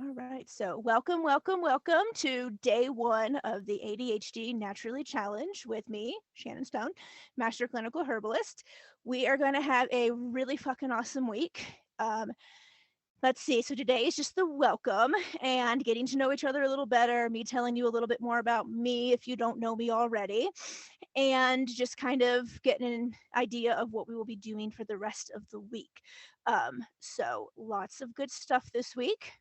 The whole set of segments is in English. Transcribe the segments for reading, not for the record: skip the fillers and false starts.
All right. So, welcome to day one of the ADHD Naturally Challenge with me, Shannon Stone, Master Clinical Herbalist. We are going to have a really fucking awesome week. Um, let's see. So, today is just the welcome and getting to know each other a little better, me telling you a little bit more about me if you don't know me already, and just kind of getting an idea of what we will be doing for the rest of the week. So, lots of good stuff this week.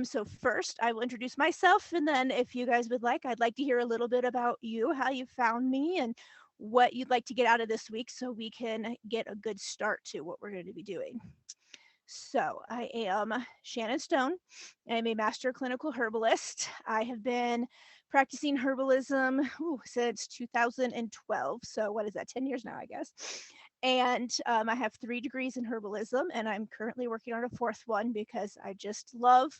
So first, I will introduce myself, and then if you guys would like, I'd like to hear a little bit about you, how you found me, and what you'd like to get out of this week so we can get a good start to what we're going to be doing. So, I am Shannon Stone. I'm a master clinical herbalist. I have been practicing herbalism since 2012. So, what is that, 10 years now, I guess. And I have 3 degrees in herbalism, and I'm currently working on a fourth one because I just love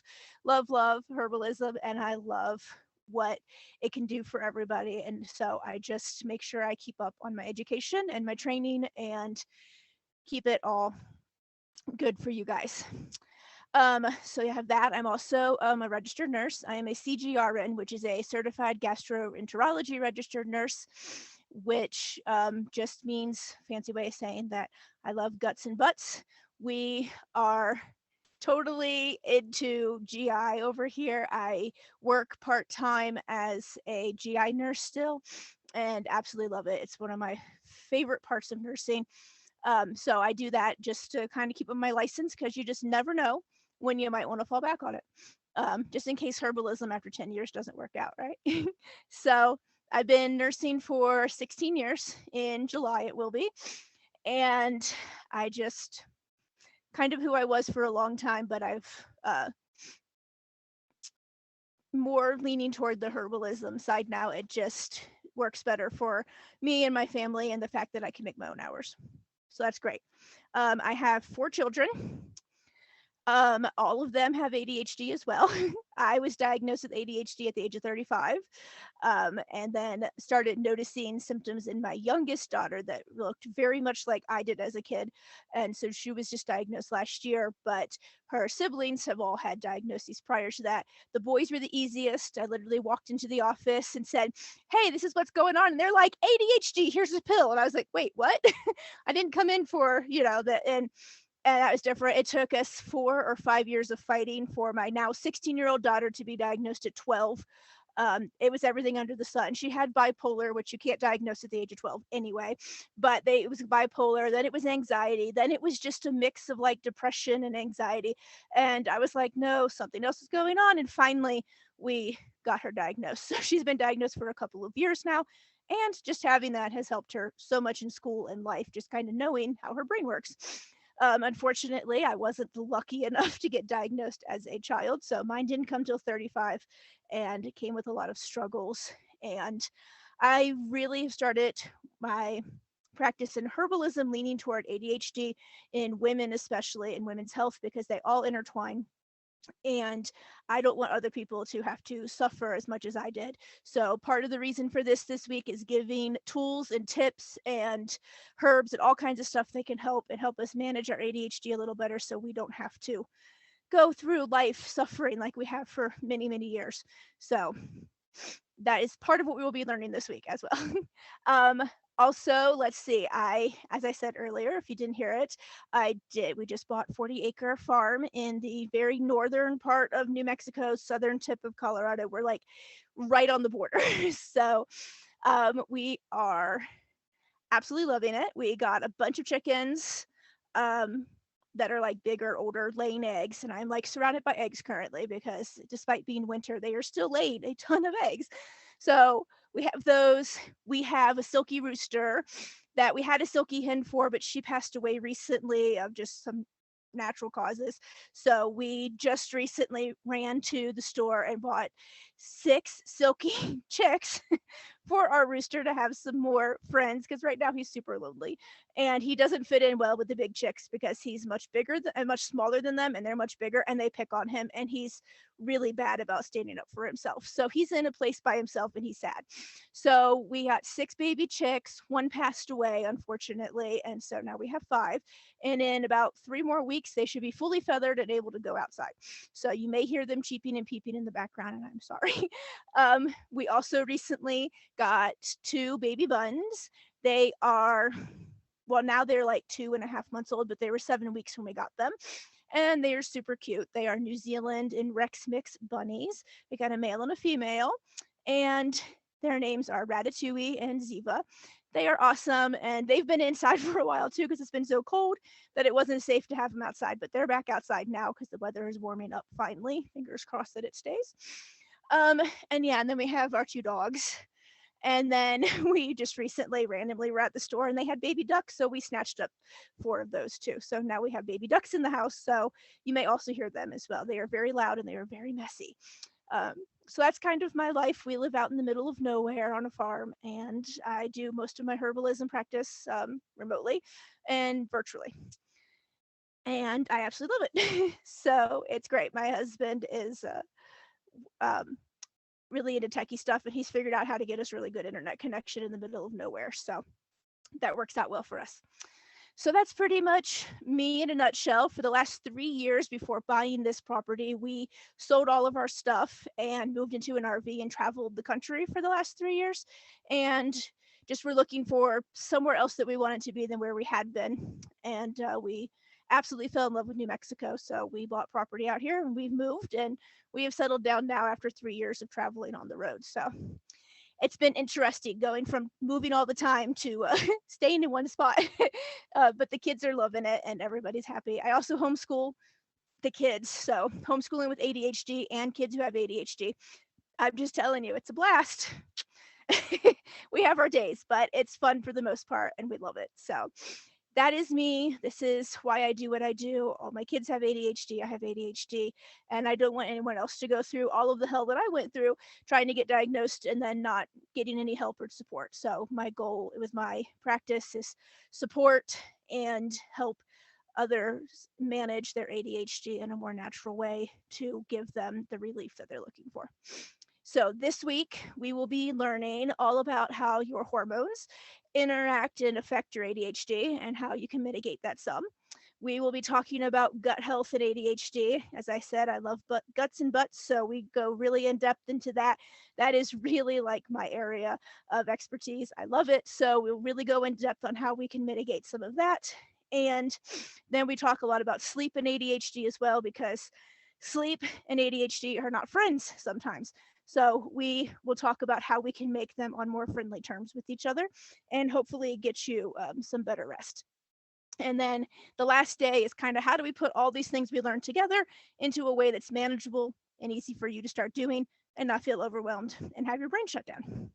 herbalism, and I love what it can do for everybody. And so I just make sure I keep up on my education and my training and keep it all good for you guys. So you have that. I'm also a registered nurse. I am a CGRN, which is a certified gastroenterology registered nurse, which just means fancy way of saying that I love guts and butts. We are totally into GI over here. I work part time as a GI nurse still and absolutely love it. It's one of my favorite parts of nursing. So I do that just to kind of keep up my license because you just never know when you might want to fall back on it. Just in case herbalism after 10 years doesn't work out, right? So I've been nursing for 16 years. In July, it will be. And I just kind of who I was for a long time, but I've more leaning toward the herbalism side now. It just works better for me and my family and the fact that I can make my own hours. So that's great. I have 4 children. All of them have ADHD as well. I was diagnosed with ADHD at the age of 35, and then started noticing symptoms in my youngest daughter that looked very much like I did as a kid. And so she was just diagnosed last year, but her siblings have all had diagnoses prior to that. The boys were the easiest. I literally walked into the office and said, "Hey, this is what's going on." And they're like, "ADHD, here's a pill." And I was like, "Wait, what?" I didn't come in for, that. And that was different. It took us 4 or 5 years of fighting for my now 16-year-old daughter to be diagnosed at 12. It was everything under the sun. She had bipolar, which you can't diagnose at the age of 12 anyway, but it was bipolar. Then it was anxiety. Then it was just a mix of like depression and anxiety. And I was like, no, something else is going on. And finally, we got her diagnosed. So she's been diagnosed for a couple of years now. And just having that has helped her so much in school and life, just kind of knowing how her brain works. Unfortunately, I wasn't lucky enough to get diagnosed as a child, so mine didn't come till 35, and it came with a lot of struggles. And I really started my practice in herbalism leaning toward ADHD in women, especially in women's health, because they all intertwine, and I don't want other people to have to suffer as much as I did. So part of the reason for this week is giving tools and tips and herbs and all kinds of stuff that can help us manage our ADHD a little better so we don't have to go through life suffering like we have for many years. So that is part of what we will be learning this week as well. um, Also, let's see. As I said earlier, if you didn't hear it, we just bought 40-acre farm in the very northern part of New Mexico, southern tip of Colorado. We're like right on the border. So we are absolutely loving it. We got a bunch of chickens. That are like bigger, older, laying eggs. And I'm like surrounded by eggs currently because despite being winter, they are still laying a ton of eggs. So we have those. We have a silky rooster that we had a silky hen for, but she passed away recently of just some natural causes. So we just recently ran to the store and bought 6 silky chicks for our rooster to have some more friends, because right now he's super lonely and he doesn't fit in well with the big chicks because he's much bigger and much smaller than them, and they're much bigger and they pick on him, and he's really bad about standing up for himself. So he's in a place by himself and he's sad. So we got 6 baby chicks. One passed away, unfortunately, and so now we have 5. And in about 3 more weeks, they should be fully feathered and able to go outside. So you may hear them cheeping and peeping in the background, and I'm sorry. We also recently got 2 baby buns. They are, well, now they're like 2.5 months old, but they were 7 weeks when we got them. And they are super cute. They are New Zealand and Rex mix bunnies. We got a male and a female, and their names are Ratatouille and Ziva. They are awesome, and they've been inside for a while too because it's been so cold that it wasn't safe to have them outside. But they're back outside now because the weather is warming up finally. Fingers crossed that it stays. And yeah, and then we have our 2 dogs. And then we just recently randomly were at the store and they had baby ducks. So we snatched up 4 of those too. So now we have baby ducks in the house. So you may also hear them as well. They are very loud and they are very messy. Um, so that's kind of my life. We live out in the middle of nowhere on a farm, and I do most of my herbalism practice remotely and virtually. And I absolutely love it. So it's great. My husband is um, really into techie stuff, and he's figured out how to get us really good internet connection in the middle of nowhere. So that works out well for us. So that's pretty much me in a nutshell. For the last 3 years before buying this property, we sold all of our stuff and moved into an RV and traveled the country for the last 3 years. And just were looking for somewhere else that we wanted to be than where we had been. And we absolutely fell in love with New Mexico. So we bought property out here and we've moved, and we have settled down now after 3 years of traveling on the road. So it's been interesting going from moving all the time to staying in one spot. But the kids are loving it and everybody's happy. I also homeschool the kids. So homeschooling with ADHD and kids who have ADHD. I'm just telling you, it's a blast. We have our days, but it's fun for the most part and we love it. So that is me. This is why I do what I do. All my kids have ADHD. I have ADHD, and I don't want anyone else to go through all of the hell that I went through trying to get diagnosed and then not getting any help or support. So my goal with my practice is support and help others manage their ADHD in a more natural way to give them the relief that they're looking for. So this week we will be learning all about how your hormones interact and affect your ADHD and how you can mitigate that some. We will be talking about gut health and ADHD. As I said, I love guts and butts, so we go really in depth into that. That is really like my area of expertise. I love it. So we'll really go in depth on how we can mitigate some of that. And then we talk a lot about sleep and ADHD as well, because sleep and ADHD are not friends sometimes. So we will talk about how we can make them on more friendly terms with each other and hopefully get you some better rest. And then the last day is kind of how do we put all these things we learned together into a way that's manageable and easy for you to start doing and not feel overwhelmed and have your brain shut down,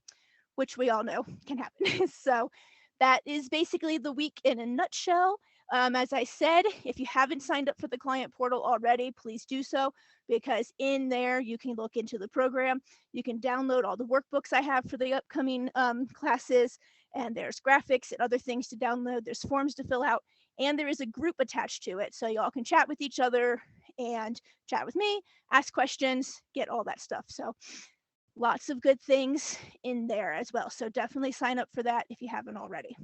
which we all know can happen. So that is basically the week in a nutshell. As I said, if you haven't signed up for the client portal already, please do so, because in there you can look into the program. You can download all the workbooks I have for the upcoming classes, and there's graphics and other things to download. There's forms to fill out, and there is a group attached to it. So y'all can chat with each other and chat with me, ask questions, get all that stuff. So lots of good things in there as well. So definitely sign up for that if you haven't already.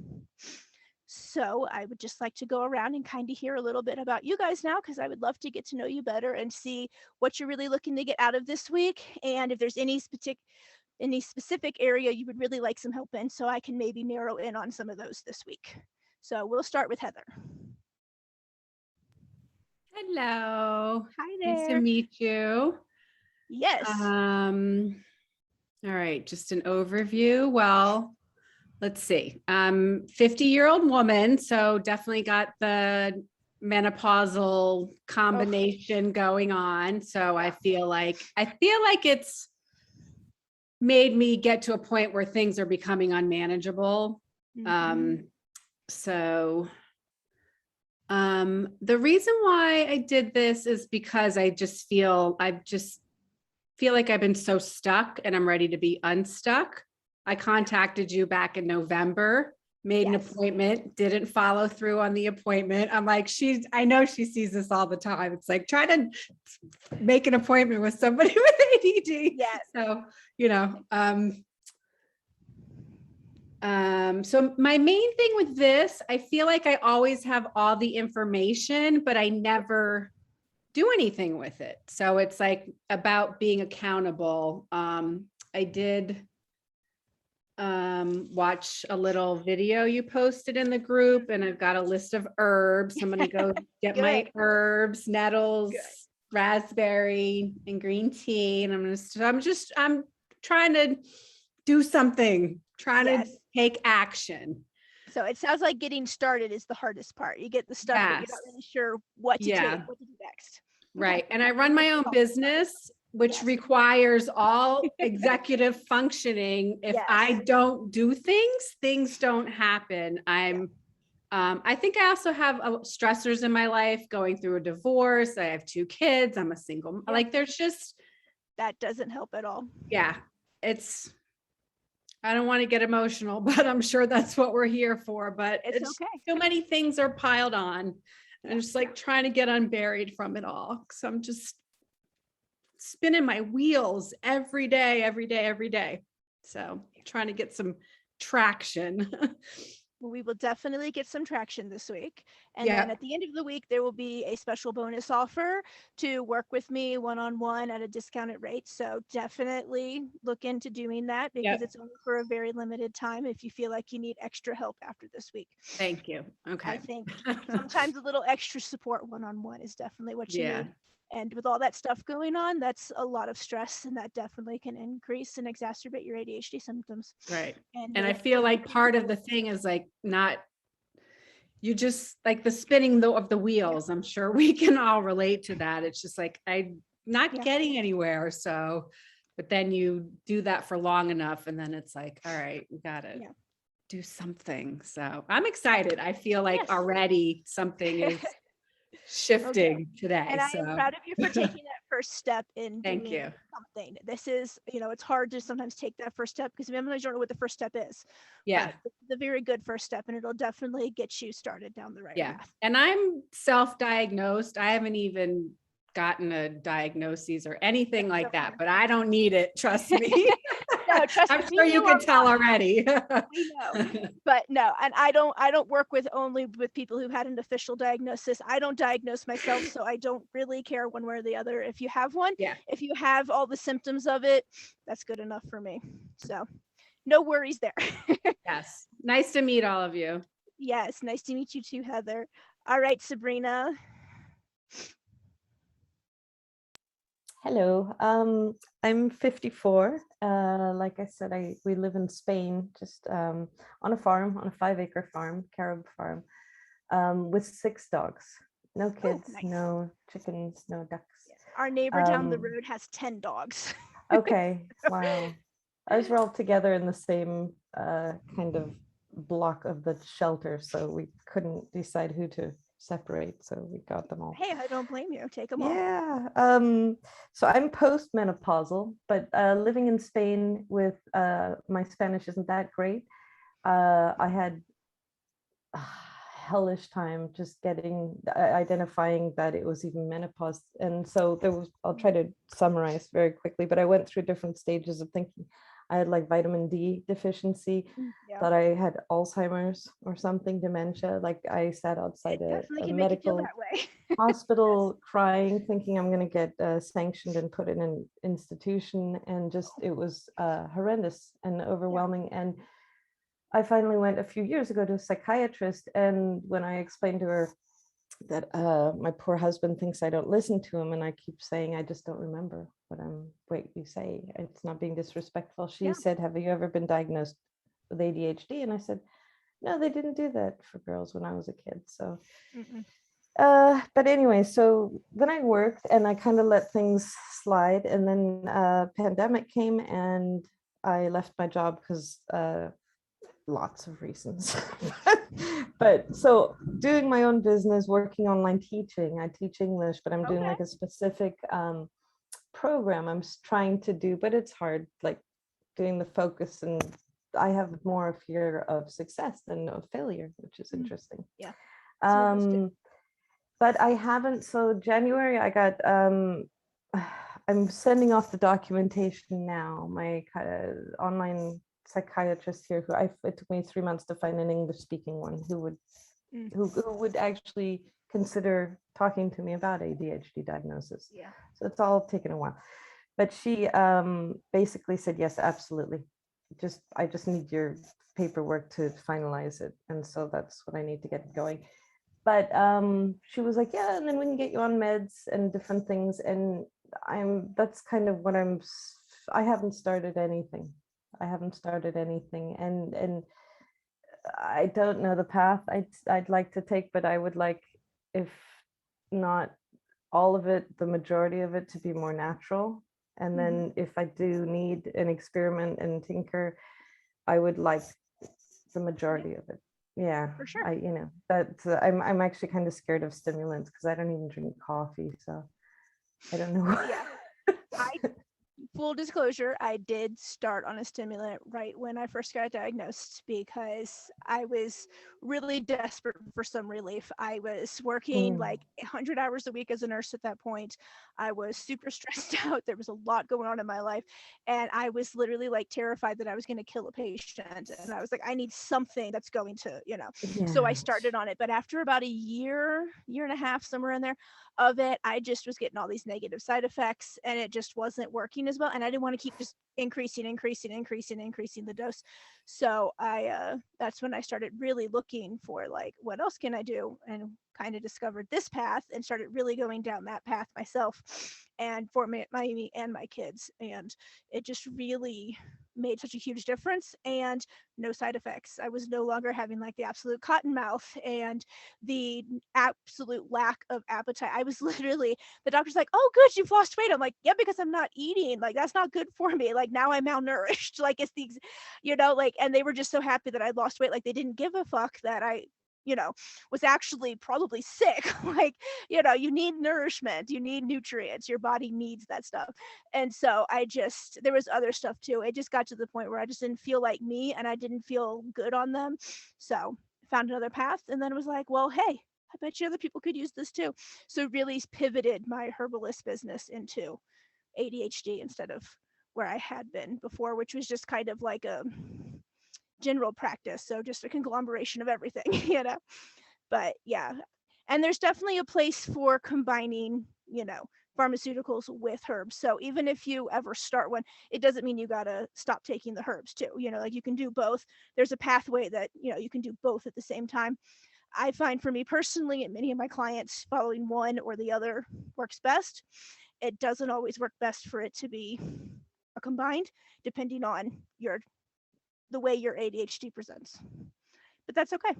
So I would just like to go around and kind of hear a little bit about you guys now, because I would love to get to know you better and see what you're really looking to get out of this week. And if there's any specific area you would really like some help in, so I can maybe narrow in on some of those this week. So we'll start with Heather. Hello. Hi Nice to there. meet you. Yes. All right, just an overview. Well, let's see. 50-year-old woman, so definitely got the menopausal combination going on. So I feel like it's made me get to a point where things are becoming unmanageable. So the reason why I did this is because I just feel feel like I've been so stuck and I'm ready to be unstuck. I contacted you back in November, made an Yes. appointment, didn't follow through on the appointment. I'm like, I know she sees this all the time. It's like, try to make an appointment with somebody with ADD. Yes. So, so my main thing with this, I feel like I always have all the information, but I never do anything with it. So it's like about being accountable. I did watch a little video you posted in the group, and I've got a list of herbs. Somebody go get my herbs, nettles, raspberry, and green tea. And I'm trying to do something, trying to take action. So it sounds like getting started is the hardest part. You get the stuff, but you're not really sure what to take, what to do next. Right. And I run my own business, which requires all executive functioning. If I don't do things, things don't happen. I think I also have stressors in my life, going through a divorce. I have 2 kids. I'm a single, like there's just. That doesn't help at all. Yeah. I don't want to get emotional, but I'm sure that's what we're here for, but it's okay. So many things are piled on. I'm just like trying to get unburied from it all. So I'm just spinning my wheels every day. So trying to get some traction. Well, we will definitely get some traction this week. And then at the end of the week, there will be a special bonus offer to work with me one-on-one at a discounted rate. So definitely look into doing that, because it's only for a very limited time if you feel like you need extra help after this week. Thank you. Okay. I think sometimes a little extra support one-on-one is definitely what you need. And with all that stuff going on, that's a lot of stress, and that definitely can increase and exacerbate your ADHD symptoms. Right. And I feel like part of the thing is like you just like the spinning of the wheels. I'm sure we can all relate to that. It's just like, I'm not getting anywhere. So, but then you do that for long enough, and then it's like, all right, we got to do something. So I'm excited. I feel like already something is shifting today. And I am proud of you for taking that first step in doing something. This is, it's hard to sometimes take that first step because sometimes you don't know what the first step is. But it's a very good first step, and it'll definitely get you started down the right path. And I'm self-diagnosed. I haven't even gotten a diagnosis or anything like that, but I don't need it. Trust me. No, trust I'm sure you can tell already. We know, but no, and I don't work only with people who had an official diagnosis. I don't diagnose myself, so I don't really care one way or the other. If you have one, if you have all the symptoms of it, that's good enough for me. So no worries there. Yes. Nice to meet all of you. Yes. Nice to meet you too, Heather. All right, Sabrina. Hello, I'm 54. Like I said, we live in Spain, just on a farm, on a 5-acre farm, carob farm, with 6 dogs. No kids, no chickens, no ducks. Our neighbor down the road has 10 dogs. Okay, wow. Ours were all together in the same kind of block of the shelter, so we couldn't decide who to separate, so we got them all. Hey, I don't blame you. Take them all. Yeah. So I'm postmenopausal, but living in Spain with my Spanish isn't that great. I had a hellish time just identifying that it was even menopause, and so I'll try to summarize very quickly, but I went through different stages of thinking. I had like vitamin D deficiency, thought I had Alzheimer's or something, dementia. Like I sat outside a medical hospital crying, thinking I'm going to get sanctioned and put in an institution. And just, it was horrendous and overwhelming. And I finally went a few years ago to a psychiatrist. And when I explained to her that my poor husband thinks I don't listen to him, and I keep saying, I just don't remember what you say. It's not being disrespectful. She said, have you ever been diagnosed with ADHD? And I said, no, they didn't do that for girls when I was a kid. So, but anyway, so then I worked and I kind of let things slide. And then pandemic came and I left my job because lots of reasons. But so doing my own business, working online, teaching. I teach English, but I'm doing like a specific program I'm trying to do, but it's hard, like doing the focus, and I have more a fear of success than of failure, which is interesting. Yeah. Some of us do. But I haven't. So January, I got. I'm sending off the documentation now. My online psychiatrist here, it took me 3 months to find an English speaking one who would actually consider talking to me about ADHD diagnosis. Yeah. So it's all taken a while. But she basically said, yes, absolutely. I just need your paperwork to finalize it. And so that's what I need to get going. But she was like, yeah, and then we can get you on meds and different things. And that's kind of what I haven't started anything. And I don't know the path I'd like to take, but I would like, if not all of it, the majority of it to be more natural. And then if I do need an experiment and tinker, I would like the majority of it. Yeah, For sure. I'm actually kind of scared of stimulants because I don't even drink coffee, so I don't know. Yeah. Full disclosure, I did start on a stimulant right when I first got diagnosed because I was really desperate for some relief. I was working like 100 hours a week as a nurse at that point. I was super stressed out. There was a lot going on in my life. And I was literally like terrified that I was going to kill a patient. And I was like, I need something that's going to, So I started on it. But after about a year and a half, somewhere in there of it, I just was getting all these negative side effects and it just wasn't working as well. And I didn't want to keep just increasing the dose. So that's when I started really looking for like, what else can I do? And kind of discovered this path and started really going down that path myself and for me and my kids. And it just really made such a huge difference and no side effects. I was no longer having like the absolute cotton mouth and the absolute lack of appetite. I was literally, the doctor's like, oh, good, you've lost weight. I'm like, yeah, because I'm not eating. Like, that's not good for me. Like, now I'm malnourished. Like, it's the, and they were just so happy that I'd lost weight. Like, they didn't give a fuck that I was actually probably sick. Like, you need nourishment, you need nutrients, your body needs that stuff. And so there was other stuff too. It just got to the point where I just didn't feel like me and I didn't feel good on them. So found another path and then was like, well, hey, I bet you other people could use this too. So really pivoted my herbalist business into ADHD instead of where I had been before, which was just kind of like a general practice, so just a conglomeration of everything. But yeah, and there's definitely a place for combining pharmaceuticals with herbs. So even if you ever start one, it doesn't mean you gotta stop taking the herbs too. Like you can do both. There's a pathway that you can do both at the same time. I find for me personally and many of my clients, following one or the other works best. It doesn't always work best for it to be a combined, depending on the way your ADHD presents. But that's okay.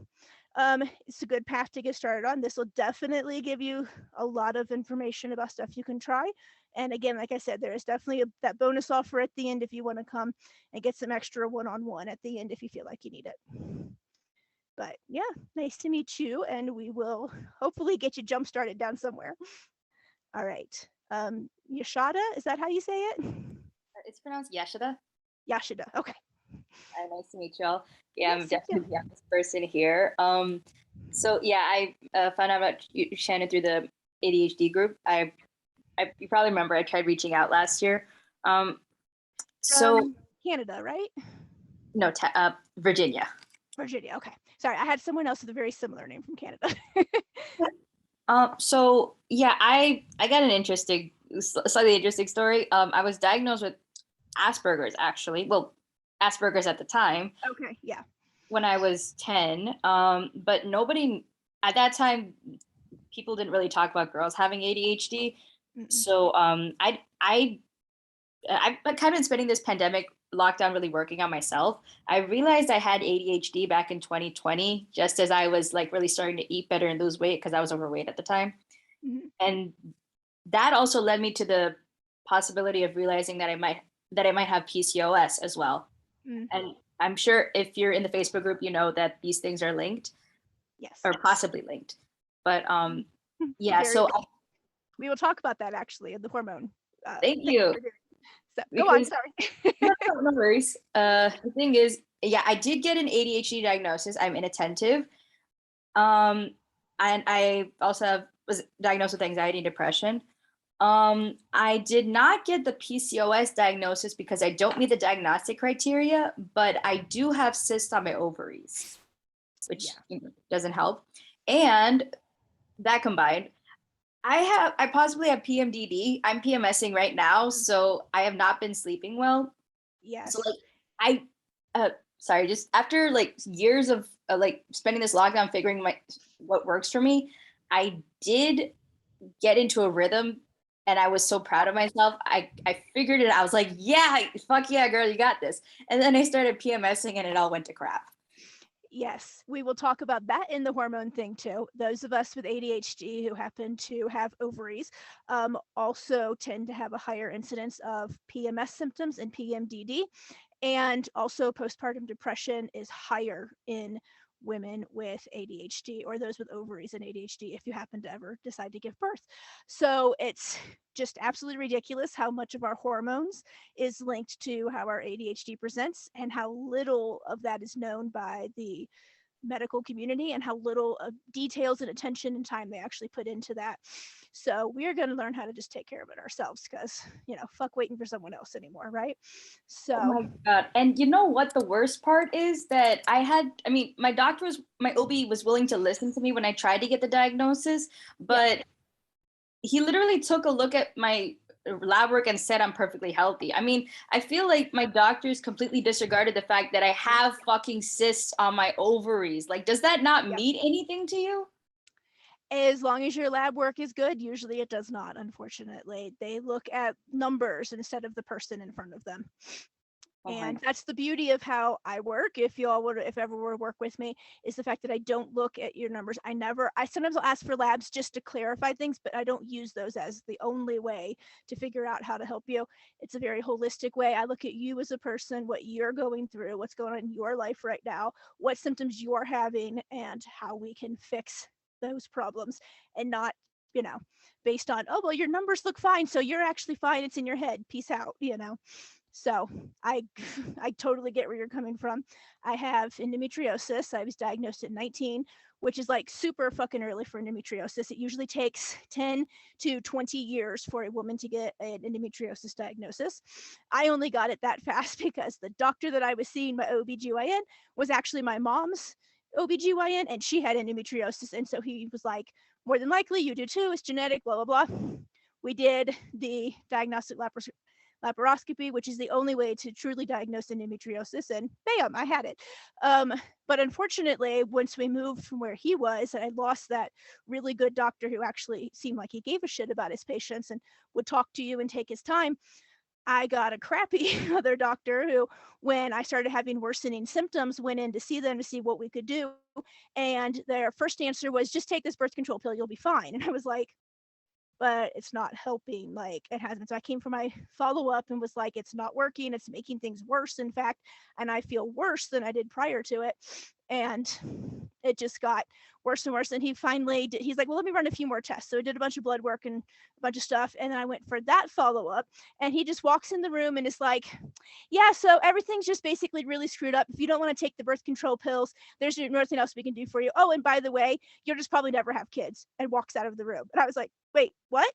It's a good path to get started on. This will definitely give you a lot of information about stuff you can try. And again, like I said, there is definitely that bonus offer at the end if you want to come and get some extra one-on-one at the end if you feel like you need it. But yeah, nice to meet you. And we will hopefully get you jump-started down somewhere. All right. Yashada, is that how you say it? It's pronounced Yashida. Yashida, okay. Nice to meet you all. Yeah, Yes, I'm definitely the youngest person here. So yeah, I found out about you, Shannon, through the ADHD group. You probably remember I tried reaching out last year. So Canada, right? No, Virginia. Virginia, okay. Sorry, I had someone else with a very similar name from Canada. So yeah, I got an slightly interesting story. I was diagnosed with Asperger's, actually. Well, Asperger's at the time. Okay, yeah. When I was 10, but nobody at that time, people didn't really talk about girls having ADHD. So I've kind of been spending this pandemic lockdown really working on myself. I realized I had ADHD back in 2020, just as I was like really starting to eat better and lose weight because I was overweight at the time. And that also led me to the possibility of realizing that I might have PCOS as well. And I'm sure if you're in the Facebook group, you know that these things are linked. Yes. Or possibly linked. But yeah, so we will talk about that actually, the hormone Thank Thank you. for doing so. Go on, Because sorry. no worries. The thing is, yeah, I did get an ADHD diagnosis. I'm inattentive. And I also was diagnosed with anxiety and depression. I did not get the PCOS diagnosis because I don't meet the diagnostic criteria, but I do have cysts on my ovaries, which doesn't help. And that combined, I possibly have PMDD. I'm PMSing right now, so I have not been sleeping well. Yes. So like sorry, just after like years of like spending this lockdown figuring what works for me, I did get into a rhythm and I was so proud of myself. I figured it out. I was like, yeah, fuck yeah, girl, you got this. And then I started PMSing and it all went to crap. Yes, we will talk about that in the hormone thing too. Those of us with ADHD who happen to have ovaries also tend to have a higher incidence of PMS symptoms and PMDD. And also postpartum depression is higher in women with ADHD or those with ovaries and ADHD if you happen to ever decide to give birth. So it's just absolutely ridiculous how much of our hormones is linked to how our ADHD presents and how little of that is known by the medical community and how little details and attention and time they actually put into that. So we are going to learn how to just take care of it ourselves because, fuck waiting for someone else anymore, right? So, oh my God. And you know what the worst part is that my my OB was willing to listen to me when I tried to get the diagnosis, but he literally took a look at my lab work and said I'm perfectly healthy. I mean, I feel like my doctors completely disregarded the fact that I have fucking cysts on my ovaries. Like, does that not mean anything to you? As long as your lab work is good, usually it does not, unfortunately. They look at numbers instead of the person in front of them. And that's the beauty of how I work. If ever were to work with me, is the fact that I don't look at your numbers. I sometimes will ask for labs just to clarify things, but I don't use those as the only way to figure out how to help you. It's a very holistic way. I look at you as a person, what you're going through, what's going on in your life right now, what symptoms you're having, and how we can fix those problems, and not, based on, oh, well, your numbers look fine, so you're actually fine. It's in your head. Peace out, So I totally get where you're coming from. I have endometriosis. I was diagnosed at 19, which is like super fucking early for endometriosis. It usually takes 10 to 20 years for a woman to get an endometriosis diagnosis. I only got it that fast because the doctor that I was seeing, my OBGYN, was actually my mom's OBGYN, and she had endometriosis. And so he was like, more than likely you do too, it's genetic, blah, blah, blah. We did the diagnostic laparoscopy, which is the only way to truly diagnose endometriosis, and bam, I had it. But unfortunately, once we moved from where he was, and I lost that really good doctor who actually seemed like he gave a shit about his patients and would talk to you and take his time, I got a crappy other doctor who, when I started having worsening symptoms, went in to see them to see what we could do. And their first answer was, just take this birth control pill, you'll be fine. And I was like, but it's not helping, like it hasn't. So I came for my follow-up and was like, it's not working, it's making things worse, in fact, and I feel worse than I did prior to it. And it just got worse and worse. And he's like, well, let me run a few more tests. So I did a bunch of blood work and a bunch of stuff. And then I went for that follow-up, and he just walks in the room and is like, yeah, so everything's just basically really screwed up. If you don't want to take the birth control pills, there's nothing else we can do for you. Oh, and by the way, you'll just probably never have kids, and walks out of the room. And I was like, wait, what?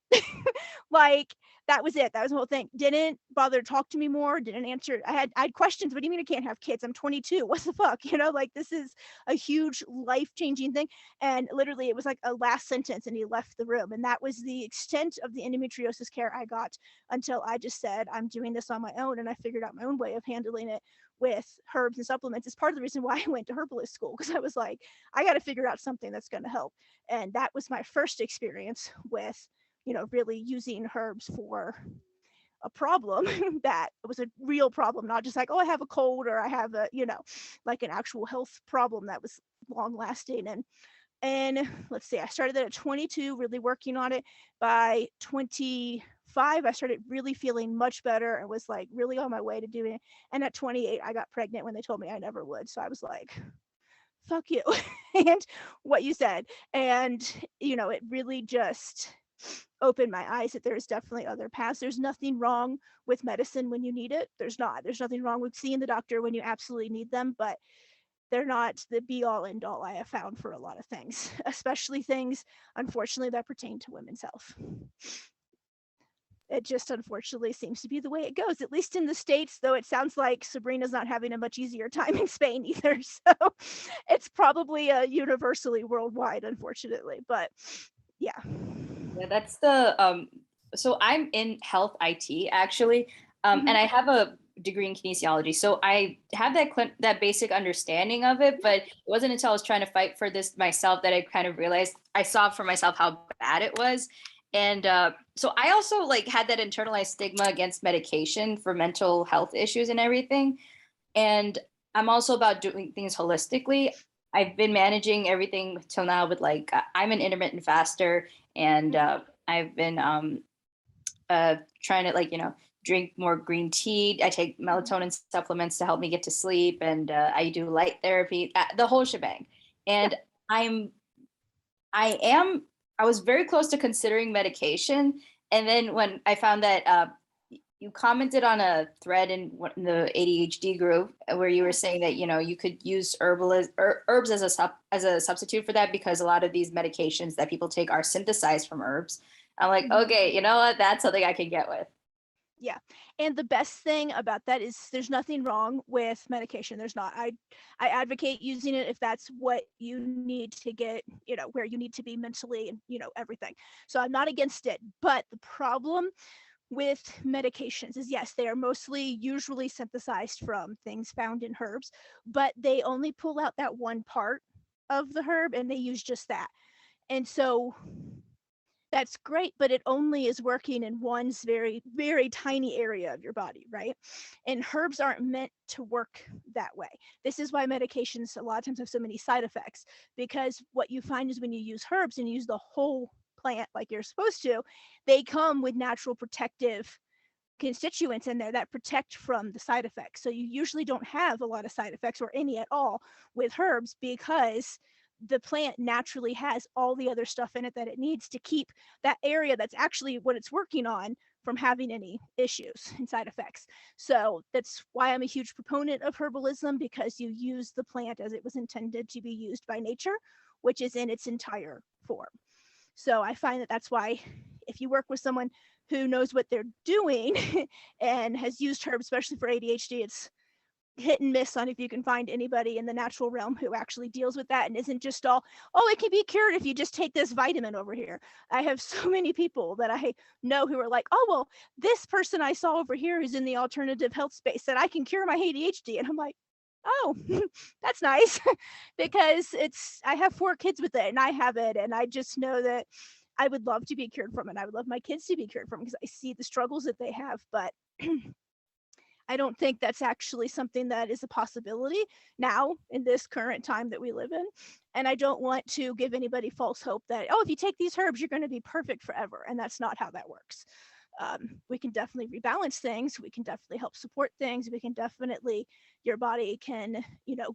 Like, that was it. That was the whole thing. Didn't bother to talk to me more, didn't answer. I had questions. What do you mean I can't have kids? I'm 22. What the fuck? Like, this is a huge life-changing thing. And literally it was like a last sentence and he left the room. And that was the extent of the endometriosis care I got until I just said, I'm doing this on my own. And I figured out my own way of handling it with herbs and supplements. It's part of the reason why I went to herbalist school, because I was like, I got to figure out something that's going to help. And that was my first experience with, really using herbs for a problem that was a real problem, not just like, oh, I have a cold or I have a, like an actual health problem that was long lasting. And let's see, I started that at 22, really working on it. By 25, I started really feeling much better and was like really on my way to doing it. And at 28, I got pregnant when they told me I never would. So I was like, fuck you. And what you said. And, it really just opened my eyes that there's definitely other paths. There's nothing wrong with medicine when you need it. There's not. There's nothing wrong with seeing the doctor when you absolutely need them, but they're not the be all end all I have found for a lot of things, especially things, unfortunately, that pertain to women's health. It just unfortunately seems to be the way it goes, at least in the States, though it sounds like Sabrina's not having a much easier time in Spain either. So it's probably universally worldwide, unfortunately. But yeah. Yeah, that's the so I'm in health IT actually. And I have a degree in kinesiology. So I have that basic understanding of it, but it wasn't until I was trying to fight for this myself that I kind of realized I saw for myself how bad it was. And so I also like had that internalized stigma against medication for mental health issues and everything. And I'm also about doing things holistically. I've been managing everything till now with like I'm an intermittent faster, and I've been trying to like drink more green tea. I take melatonin supplements to help me get to sleep, and I do light therapy, the whole shebang. And I'm I am I was very close to considering medication, and then when I found that you commented on a thread in the ADHD group where you were saying that you could use herbs as a substitute for that because a lot of these medications that people take are synthesized from herbs. I'm like, okay, you know what? That's something I can get with. Yeah. And the best thing about that is there's nothing wrong with medication. There's not. I advocate using it if that's what you need to get, where you need to be mentally and, everything. So I'm not against it. But the problem with medications is yes, they are mostly usually synthesized from things found in herbs, but they only pull out that one part of the herb and they use just that. And so that's great, but it only is working in one very, very tiny area of your body, right? And herbs aren't meant to work that way. This is why medications a lot of times have so many side effects, because what you find is when you use herbs and you use the whole plant like you're supposed to, they come with natural protective constituents in there that protect from the side effects. So you usually don't have a lot of side effects or any at all with herbs because the plant naturally has all the other stuff in it that it needs to keep that area that's actually what it's working on from having any issues and side effects. So that's why I'm a huge proponent of herbalism, because you use the plant as it was intended to be used by nature, which is in its entire form. So I find that that's why if you work with someone who knows what they're doing and has used herbs, especially for ADHD, it's hit and miss on if you can find anybody in the natural realm who actually deals with that and isn't just all, oh, it can be cured if you just take this vitamin over here. I have so many people that I know who are like, oh, well, this person I saw over here who's in the alternative health space said I can cure my ADHD. And I'm like, oh, that's nice because I have 4 kids with it and I have it. And I just know that I would love to be cured from it. I would love my kids to be cured from it because I see the struggles that they have. But I don't think that's actually something that is a possibility now in this current time that we live in. And I don't want to give anybody false hope that, oh, if you take these herbs, you're going to be perfect forever. And that's not how that works. We can definitely rebalance things. We can definitely help support things. We can definitely, your body can,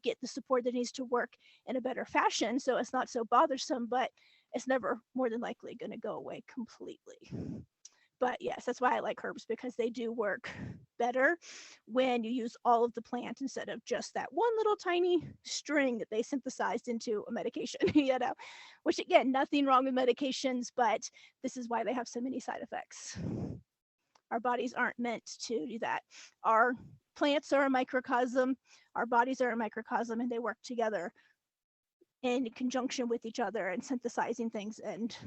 get the support that needs to work in a better fashion. So it's not so bothersome, but it's never more than likely going to go away completely. But yes, that's why I like herbs, because they do work better when you use all of the plant instead of just that one little tiny string that they synthesized into a medication, which again, nothing wrong with medications, but this is why they have so many side effects. Our bodies aren't meant to do that. Our plants are a microcosm, our bodies are a microcosm, and they work together in conjunction with each other and synthesizing things. And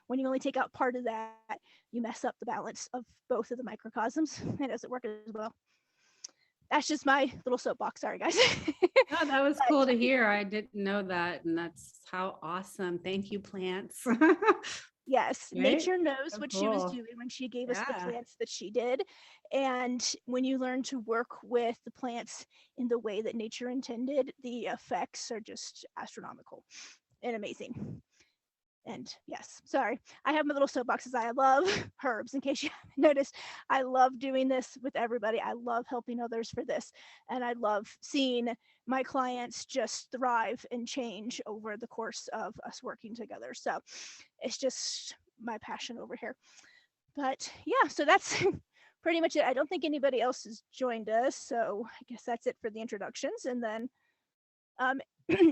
when you only take out part of that, you mess up the balance of both of the microcosms, and it doesn't work as well. That's just my little soapbox. Sorry, guys. Oh, that was cool to hear. I didn't know that. And that's how awesome. Thank you, plants. Yes, Right? nature knows So what she was cool. doing when she gave us the Yeah. plants that she did. And when you learn to work with the plants in the way that nature intended, the effects are just astronomical and amazing. And yes, sorry, I have my little soapboxes. I love herbs. In case you haven't noticed, I love doing this with everybody. I love helping others for this. And I love seeing my clients just thrive and change over the course of us working together. So it's just my passion over here. But yeah, so that's pretty much it. I don't think anybody else has joined us, so I guess that's it for the introductions. And then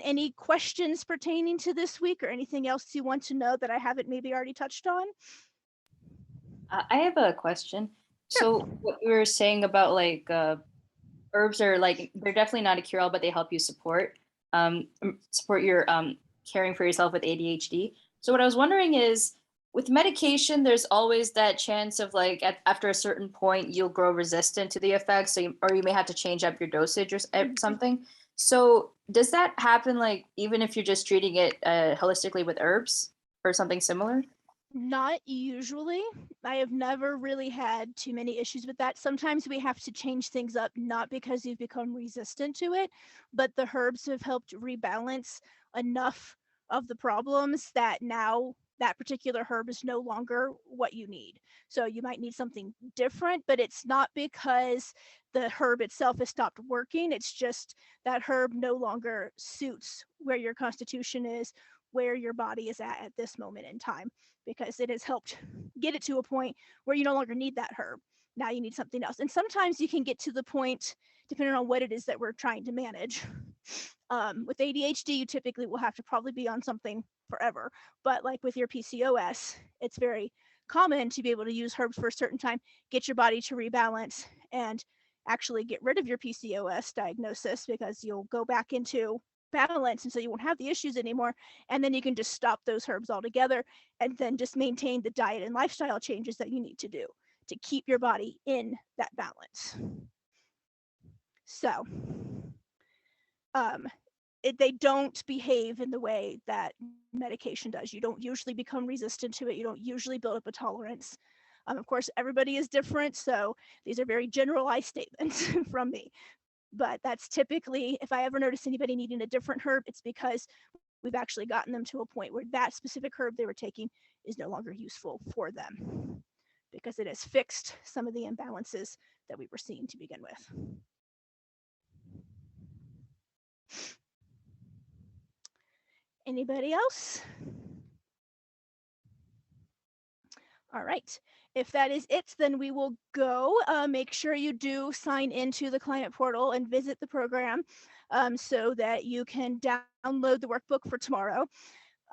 any questions pertaining to this week or anything else you want to know that I haven't maybe already touched on? I have a question. So what you were saying about like herbs are like they're definitely not a cure all, but they help you support your caring for yourself with ADHD. So what I was wondering is with medication, there's always that chance of like after a certain point you'll grow resistant to the effects, or you may have to change up your dosage or something. So does that happen like even if you're just treating it holistically with herbs or something similar? Not usually. I have never really had too many issues with that. Sometimes we have to change things up, not because you've become resistant to it, but the herbs have helped rebalance enough of the problems that now that particular herb is no longer what you need. So you might need something different, but it's not because the herb itself has stopped working. It's just that herb no longer suits where your constitution is, where your body is at this moment in time, because it has helped get it to a point where you no longer need that herb. Now you need something else. And sometimes you can get to the point, depending on what it is that we're trying to manage. With ADHD, you typically will have to probably be on something forever. But like with your PCOS, it's very common to be able to use herbs for a certain time, get your body to rebalance, and actually get rid of your PCOS diagnosis, because you'll go back into balance, and so you won't have the issues anymore, and then you can just stop those herbs altogether and then just maintain the diet and lifestyle changes that you need to do to keep your body in that balance. So they don't behave in the way that medication does. You don't usually become resistant to it. You don't usually build up a tolerance. Of course, everybody is different, so these are very generalized statements from me. But that's typically, if I ever notice anybody needing a different herb, it's because we've actually gotten them to a point where that specific herb they were taking is no longer useful for them, because it has fixed some of the imbalances that we were seeing to begin with. Anybody else? All right. If that is it, then we will go. Make sure you do sign into the client portal and visit the program so that you can download the workbook for tomorrow.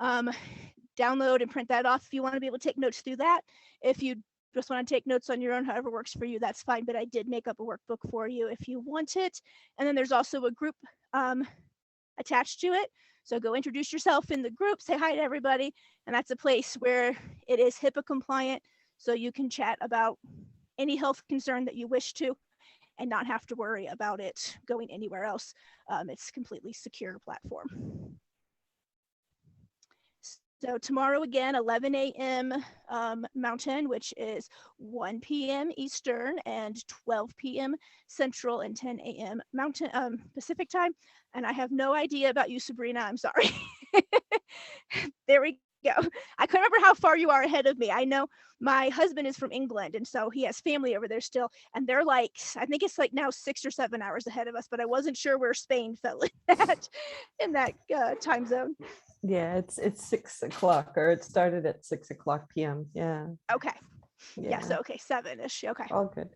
Download and print that off if you want to be able to take notes through that. If you just want to take notes on your own, however works for you, that's fine. But I did make up a workbook for you if you want it. And then there's also a group attached to it. So go introduce yourself in the group, say hi to everybody, and that's a place where it is HIPAA compliant, so you can chat about any health concern that you wish to and not have to worry about it going anywhere else. It's a completely secure platform. So tomorrow again, 11 a.m. Mountain, which is 1 p.m. Eastern and 12 p.m. Central and 10 a.m. Mountain Pacific time. And I have no idea about you, Sabrina. I'm sorry. There we go. I couldn't remember how far you are ahead of me. I know my husband is from England, and so he has family over there still. And they're like, I think it's like now 6 or 7 hours ahead of us, but I wasn't sure where Spain fell in that time zone. Yeah, it's 6 o'clock, or it started at 6 o'clock p.m. Yeah. Okay. Yeah. So okay, 7-ish. Okay. All good.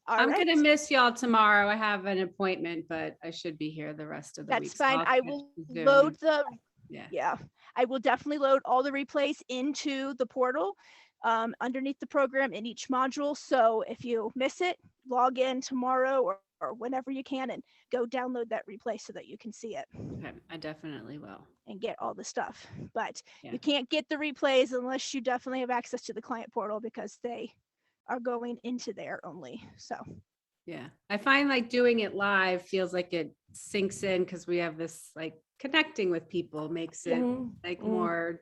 I'm gonna miss y'all tomorrow. I have an appointment, but I should be here the rest of the week. That's fine. I will load the I will definitely load all the replays into the portal underneath the program in each module. So if you miss it, log in tomorrow or whenever you can and go download that replay so that you can see it. Okay, I definitely will. And get all the stuff. But you can't get the replays unless you definitely have access to the client portal, because they are going into there only. So yeah, I find like doing it live feels like it sinks in, because we have this like connecting with people makes it like more,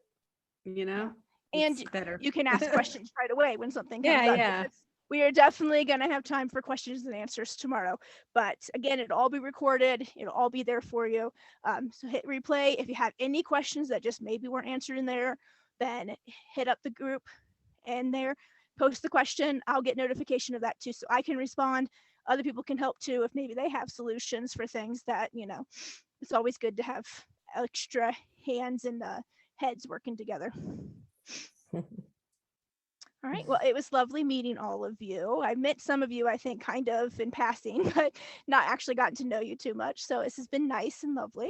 you know, and better. You can ask questions right away when something comes up. Yeah. We are definitely going to have time for questions and answers tomorrow. But again, it'll all be recorded. It'll all be there for you. So hit replay. If you have any questions that just maybe weren't answered in there, then hit up the group and there, post the question. I'll get notification of that too, so I can respond. Other people can help too if maybe they have solutions for things that, you know, it's always good to have extra hands and heads working together. All right. Well, it was lovely meeting all of you. I met some of you, I think, kind of in passing, but not actually gotten to know you too much. So this has been nice and lovely.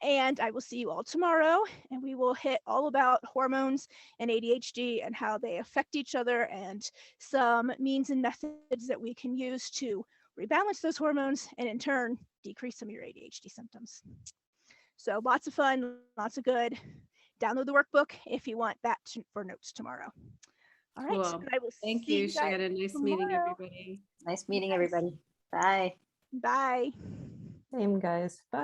And I will see you all tomorrow, and we will hit all about hormones and ADHD and how they affect each other and some means and methods that we can use to rebalance those hormones and in turn decrease some of your ADHD symptoms. So lots of fun, lots of good. Download the workbook if you want that for notes tomorrow. All right. Cool. And I will Thank see you, you guys Shannon. Nice meeting tomorrow. everybody. Nice meeting Yes. everybody. Bye. Bye. Same guys. Bye.